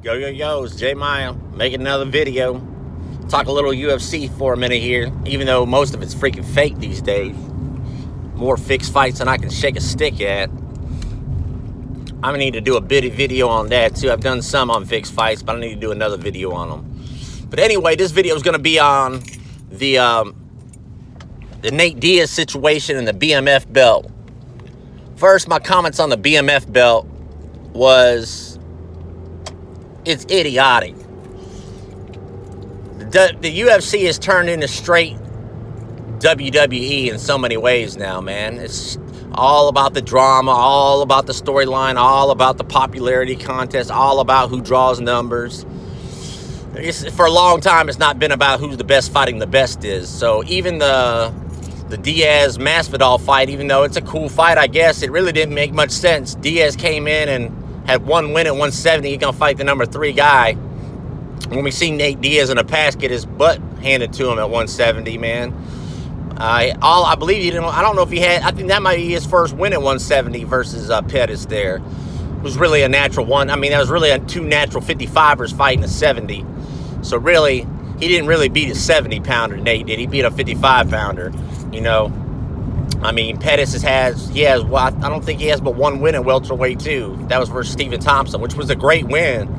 Yo, it's J Maya making another video. Talk a little UFC for a minute here, even though most of it's freaking fake these days. More fixed fights than I can shake a stick at. I'm gonna need to do a video on that too. I've done some on fixed fights, but I need to do another video on them. But anyway, this video is gonna be on the Nate Diaz situation and the BMF belt. First, my comments on the BMF belt was, it's idiotic. The UFC has turned into straight WWE in so many ways now, man. It's all about the drama, all about the storyline, all about the popularity contest, all about who draws numbers. For a long time, it's not been about who's the best fighting the best is. So even the Diaz Masvidal fight, even though it's a cool fight, I guess, it really didn't make much sense. Diaz came in and had one win at 170. He's going to fight the number 3 guy. When we see Nate Diaz in the past get his butt handed to him at 170, man. I believe he didn't. I don't know if he had. I think that might be his first win at 170 versus Pettis there. It was really a natural one. I mean, that was really two natural 55ers fighting a 70. So really, he didn't really beat a 70-pounder, Nate did. He beat a 55-pounder, you know. I mean, Pettis has, well, I don't think he has but one win at welterweight, too. That was versus Stephen Thompson, which was a great win.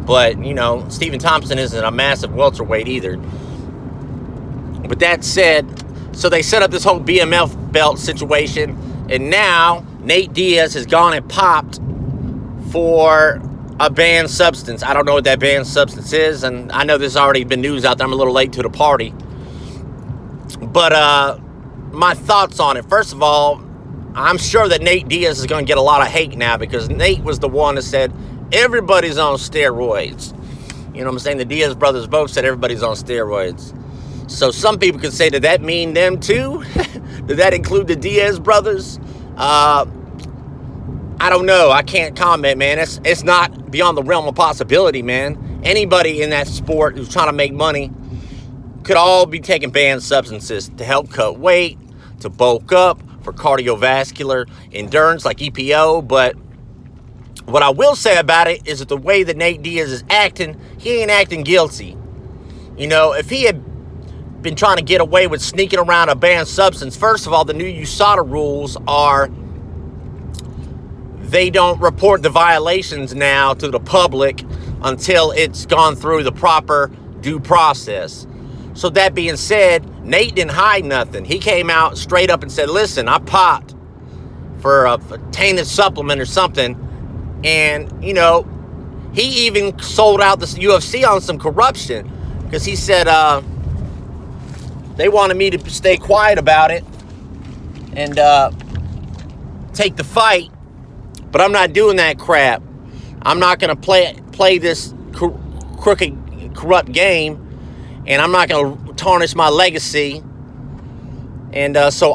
But, you know, Stephen Thompson isn't a massive welterweight either. But that said, so they set up this whole BMF belt situation, and now Nate Diaz has gone and popped for a banned substance. I don't know what that banned substance is, and I know there's already been news out there. I'm a little late to the party. But, my thoughts on it. First of all, I'm sure that Nate Diaz is going to get a lot of hate now because Nate was the one that said everybody's on steroids. You know what I'm saying? The Diaz brothers both said everybody's on steroids. So some people could say, did that mean them too? Did that include the Diaz brothers? I don't know. I can't comment, man. It's not beyond the realm of possibility, man. Anybody in that sport who's trying to make money could all be taking banned substances to help cut weight, to bulk up, for cardiovascular endurance like EPO. But what I will say about it is that the way that Nate Diaz is acting, he ain't acting guilty. You know, if he had been trying to get away with sneaking around a banned substance, first of all, the new USADA rules are they don't report the violations now to the public until it's gone through the proper due process. So that being said, Nate didn't hide nothing. He came out straight up and said, listen, I popped for a tainted supplement or something. And, you know, he even sold out the UFC on some corruption because he said they wanted me to stay quiet about it and take the fight. But I'm not doing that crap. I'm not going to play this crooked, corrupt game. And I'm not going to tarnish my legacy. And so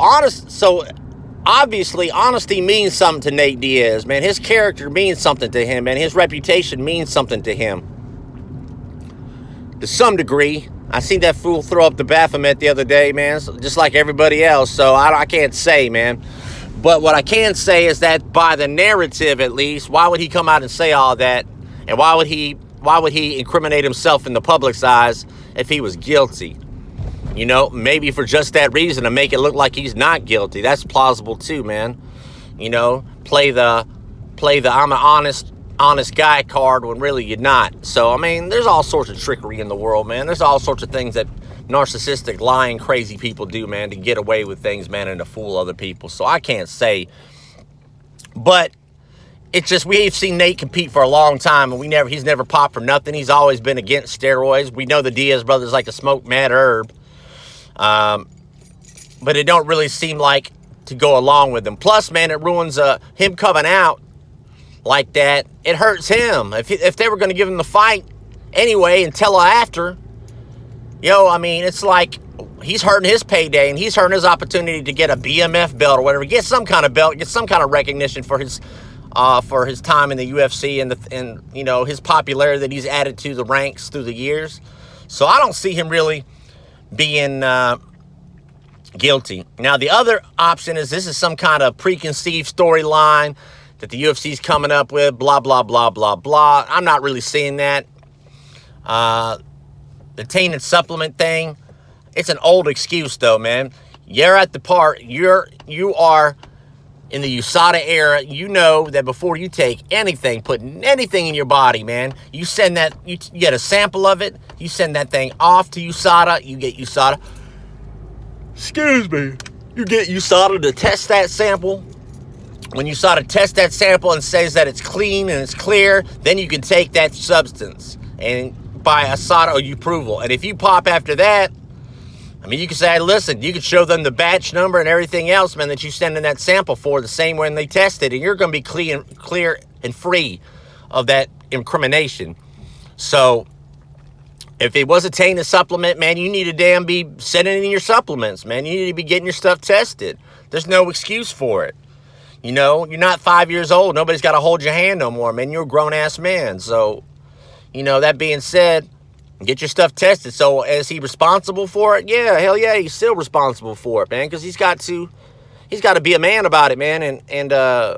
obviously, honesty means something to Nate Diaz, man. His character means something to him, man. His reputation means something to him. To some degree. I seen that fool throw up the Baphomet the other day, man. Just like everybody else. So I can't say, man. But what I can say is that by the narrative, at least, why would he come out and say all that? And why would he incriminate himself in the public's eyes if he was guilty? You know, maybe for just that reason, to make it look like he's not guilty. That's plausible too, man. You know, play the I'm an honest guy card when really you're not. So, I mean, there's all sorts of trickery in the world, man. There's all sorts of things that narcissistic, lying, crazy people do, man, to get away with things, man, and to fool other people. So I can't say. But it's just, we've seen Nate compete for a long time, and he's never popped for nothing. He's always been against steroids. We know the Diaz brothers like to smoke mad herb. But it don't really seem like to go along with him. Plus, man, it ruins him coming out like that. It hurts him. If they were going to give him the fight anyway until after, I mean, it's like he's hurting his payday, and he's hurting his opportunity to get a BMF belt or whatever. Get some kind of belt, get some kind of recognition for his time in the UFC and you know, his popularity that he's added to the ranks through the years. So I don't see him really being guilty. Now, the other option is this is some kind of preconceived storyline. that the UFC's coming up with, blah, blah, blah, blah, blah. I'm not really seeing that. The tainted supplement thing, it's an old excuse though, man. You're at the part, you are in the USADA era. You know that before you take anything, putting anything in your body, man, you send that, you get a sample of it, you send that thing off to USADA, you get USADA, you get USADA to test that sample. When USADA tests that sample and says that it's clean and it's clear, then you can take that substance and buy USADA approval. And if you pop after that, I mean, you can say, hey, listen, you can show them the batch number and everything else, man, that you send in that sample for the same when they test it, and you're going to be clear and free of that incrimination. So if it was a tainted supplement, man, you need to damn be sending in your supplements, man. You need to be getting your stuff tested. There's no excuse for it. You know, you're not 5 years old. Nobody's got to hold your hand no more, man. You're a grown-ass man. So, you know, that being said, get your stuff tested. So is he responsible for it? Yeah, hell yeah, he's still responsible for it, man, because he's got to be a man about it, man, and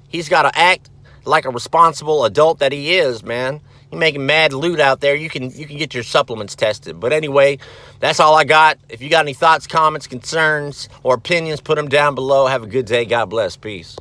he's got to act like a responsible adult that he is, man. You're making mad loot out there. You can get your supplements tested. But anyway, that's all I got. If you got any thoughts, comments, concerns, or opinions, put them down below. Have a good day. God bless. Peace.